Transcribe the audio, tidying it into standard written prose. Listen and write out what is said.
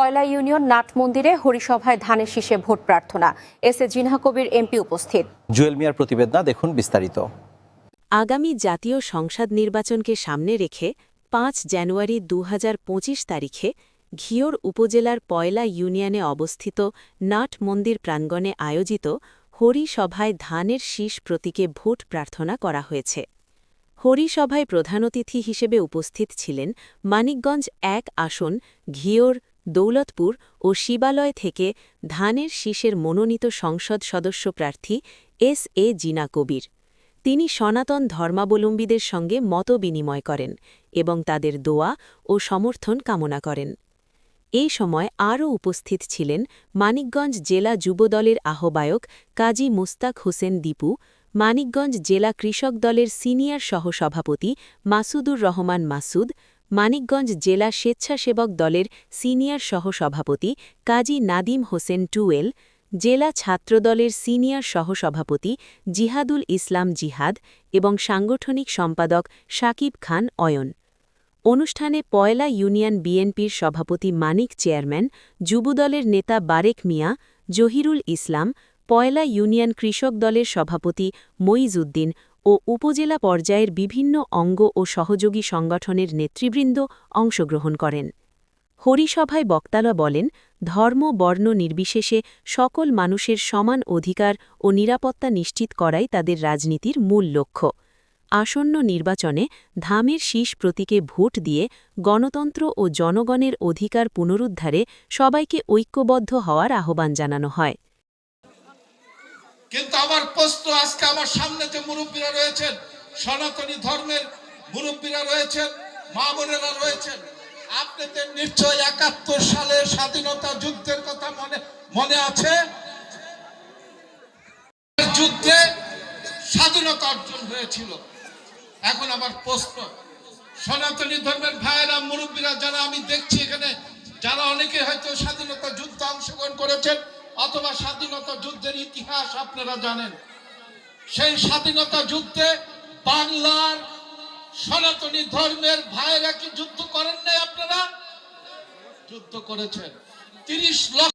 পয়লা union nut মন্দিরে হরিসভায় ধানের শীষে ভোট প্রার্থনা। এস এ জিনহা কবির এমপি উপস্থিত। জুয়েল মিয়ার প্রতিবেদনা দেখুন বিস্তারিত। আগামী জাতীয় সংসদ নির্বাচনকে সামনে রেখে ৫ জানুয়ারি ২০২৫ তারিখে ঘিওর উপজেলার পয়লা ইউনিয়নে অবস্থিত নাট মন্দির প্রাঙ্গণে আয়োজিত হরিসভায় ধানের শীষ প্রতীকে ভোট প্রার্থনা করা হয়েছে। হরিসভায় প্রধান অতিথি হিসেবে উপস্থিত ছিলেন মানিকগঞ্জ ১ আসন ঘিওর, দৌলতপুর ও শিবালয় থেকে ধানের শীষের মনোনীত সংসদ সদস্য প্রার্থী এস এ জিনা কবির। তিনি সনাতন ধর্মাবলম্বীদের সঙ্গে মত বিনিময় করেন এবং তাদের দোয়া ও সমর্থন কামনা করেন। এই সময় আরও উপস্থিত ছিলেন মানিকগঞ্জ জেলা যুবদলের আহ্বায়ক কাজী মুস্তাক হোসেন দীপু, মানিকগঞ্জ জেলা কৃষক দলের সিনিয়র সহসভাপতি মাসুদুর রহমান মাসুদ, মানিকগঞ্জ জেলা স্বেচ্ছাসেবক দলের সিনিয়র সহসভাপতি কাজী নাদিম হোসেন টুয়েল, জেলা ছাত্রদলের সিনিয়র সহসভাপতি জিহাদুল ইসলাম জিহাদ এবং সাংগঠনিক সম্পাদক শাকিব খান অয়ন। অনুষ্ঠানে পয়লা ইউনিয়ন বিএনপির সভাপতি মানিক চেয়ারম্যান, যুবদলের নেতা বারেক মিয়া, জহিরুল ইসলাম, পয়লা ইউনিয়ন কৃষক দলের সভাপতি মঈজউদ্দিন ও উপজেলা পর্যায়ের বিভিন্ন অঙ্গ ও সহযোগী সংগঠনের নেতৃবৃন্দ অংশগ্রহণ করেন। হরিসভায় বক্তারা বলেন, ধর্ম বর্ণ নির্বিশেষে সকল মানুষের সমান অধিকার ও নিরাপত্তা নিশ্চিত করাই তাদের রাজনীতির মূল লক্ষ্য। আসন্ন নির্বাচনে ধানের শীষ প্রতীকে ভোট দিয়ে গণতন্ত্র ও জনগণের অধিকার পুনরুদ্ধারে সবাইকে ঐক্যবদ্ধ হওয়ার আহ্বান জানানো হয়। কিন্তু আমার প্রশ্ন, আজকে আমার সামনে যে মুরব্বীরা রয়েছেন, সনাতনী ধর্মের মুরব্বীরা রয়েছেন, মা বোনেরা রয়েছেন, আপনাদের নিশ্চয় ৭১ সালের স্বাধীনতা যুদ্ধের কথা মনে আছে। যুদ্ধে স্বাধীনতা অর্জন হয়েছিল। এখন আমার প্রশ্ন, সনাতনী ধর্মের ভাইয়েরা, মুরব্বীরা যারা আমি দেখছি এখানে, যারা অনেকে হয়তো স্বাধীনতা যুদ্ধে অংশগ্রহণ করেছেন অথবা স্বাধীনতা যুদ্ধের ইতিহাস আপনারা জানেন, সেই স্বাধীনতা যুদ্ধে বাংলার সনাতনী ধর্মের ভাইয়েরা কি যুদ্ধ করেন নাই? আপনারা যুদ্ধ করেছেন। ৩০ লক্ষ